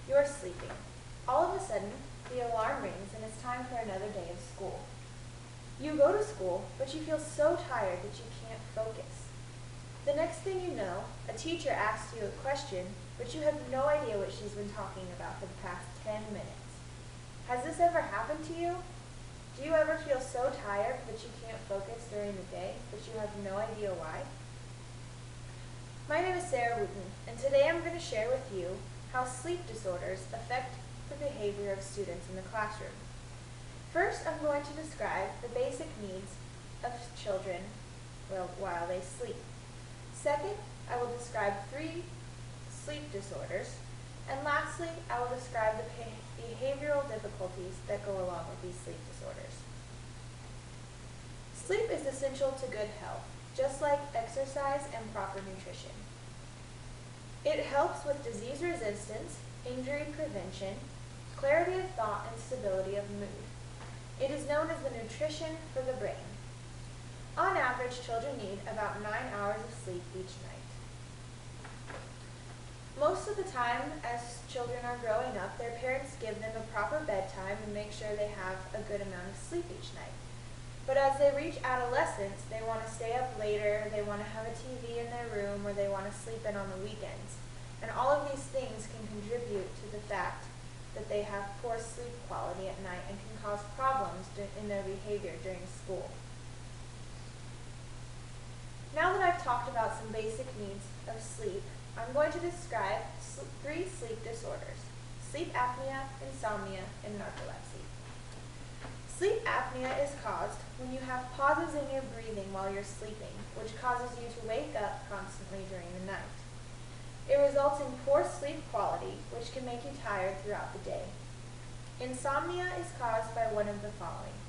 You are sleeping. All of a sudden, the alarm rings and it's time for another day of school. You go to school, but you feel so tired that you can't focus. The next thing you know, a teacher asks you a question, but you have no idea what she's been talking about for the past 10 minutes. Has this ever happened to you? Do you ever feel so tired that you can't focus during the day, but you have no idea why? My name is Sarah Wooten, and today I'm going to share with you how sleep disorders affect the behavior of students in the classroom. First, I'm going to describe the basic needs of children while they sleep. Second, I will describe 3 sleep disorders. And lastly, I will describe the behavioral difficulties that go along with these sleep disorders. Sleep is essential to good health, just like exercise and proper nutrition. It helps with disease resistance, injury prevention, clarity of thought, and stability of mood. It is known as the nutrition for the brain. On average, children need about 9 hours of sleep each night. Most of the time, as children are growing up, their parents give them a proper bedtime and make sure they have a good amount of sleep each night. But as they reach adolescence, they want to stay up later, they want to have a TV in their room, or they want to sleep in on the weekends. And all of these things can contribute to the fact that they have poor sleep quality at night and can cause problems in their behavior during school. Now that I've talked about some basic needs of sleep, I'm going to describe 3 sleep disorders: sleep apnea, insomnia, and narcolepsy. Sleep apnea is caused when you have pauses in your breathing while you're sleeping, which causes you to wake up constantly during the night. It results in poor sleep quality, which can make you tired throughout the day. Insomnia is caused by one of the following: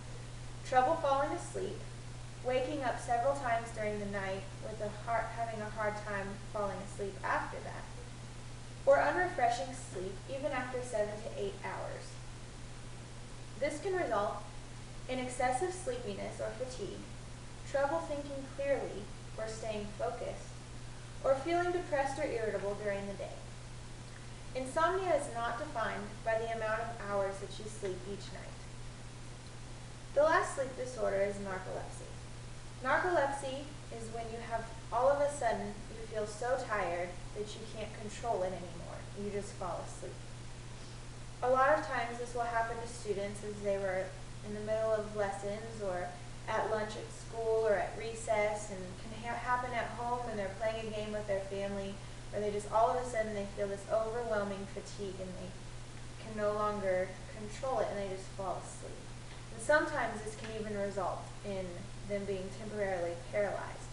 trouble falling asleep, waking up several times during the night with having a hard time falling asleep after that, or unrefreshing sleep even after 7 to 8 hours. This can result in excessive sleepiness or fatigue, trouble thinking clearly or staying focused, or feeling depressed or irritable during the day. Insomnia is not defined by the amount of hours that you sleep each night. The last sleep disorder is narcolepsy. Narcolepsy is when you have all of a sudden you feel so tired that you can't control it anymore. You just fall asleep. A lot of times this will happen to students as they were in the middle of lessons or at lunch at school or at recess, and can happen at home when they're playing a game with their family, or they just all of a sudden they feel this overwhelming fatigue and they can no longer control it and they just fall asleep. And sometimes this can even result in them being temporarily paralyzed.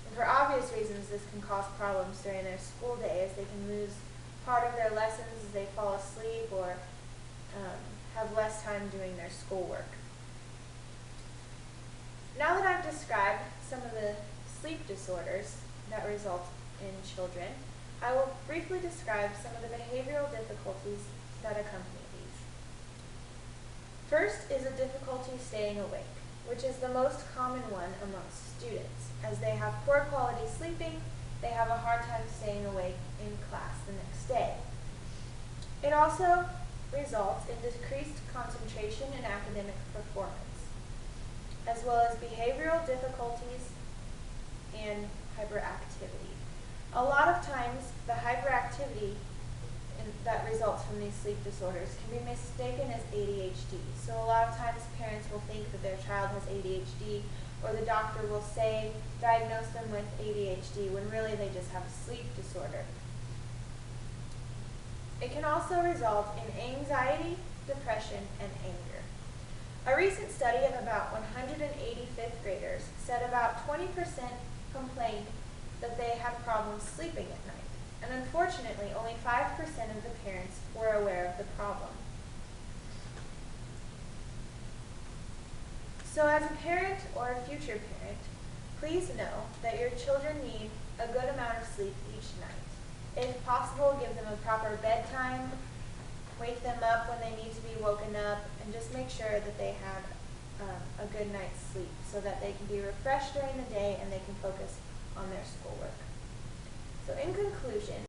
And for obvious reasons, this can cause problems during their school day, as they can lose part of their lessons as they fall asleep or have less time doing their schoolwork. Now that I've described some of the sleep disorders that result in children, I will briefly describe some of the behavioral difficulties that accompany these. First is a difficulty staying awake, which is the most common one amongst students. As they have poor quality sleeping, they have a hard time staying awake in class the next day. It also results in decreased concentration and academic performance, as well as behavioral difficulties and hyperactivity. A lot of times, the hyperactivity that results from these sleep disorders can be mistaken as ADHD. So a lot of times parents will think that their child has ADHD, or the doctor will diagnose them with ADHD when really they just have a sleep disorder. It can also result in anxiety, depression, and anger. A recent study of about 180 fifth graders said about 20% complained that they had problems sleeping at night. And unfortunately, only 5% of the parents were aware of the problem. So as a parent or a future parent, please know that your children need a good amount of sleep each night. If possible, give them a proper bedtime, wake them up when they need to be woken up, and just make sure that they have a good night's sleep so that they can be refreshed during the day and they can focus on their schoolwork. So in conclusion,